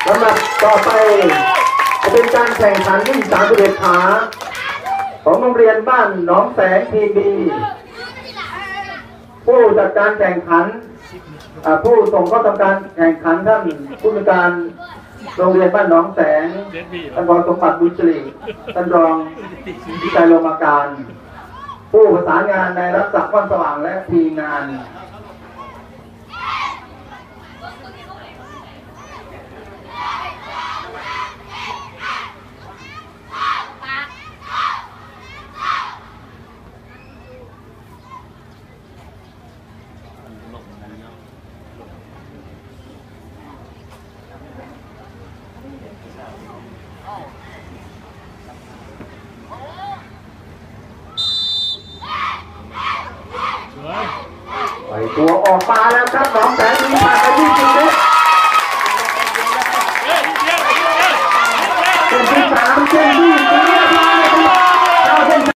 ลำดับต่อไปจะเป็นการแข่งขันวิ่ง31 ขาของโรงเรียนบ้านหนองแสงทีบีผู้จัดการแข่งขันผู้ส่งเข้าทำการแข่งขันท่านผู้จัดการโรงเรียนบ้านหนองแสงท่านรองสมบัติบุญสิริท่านรองวิจัยโลมาการผู้ประสานงานในรักษาความสว่างและทีมงานไปตัวออกมาแล้วครับหนองแสงทีผ่านไป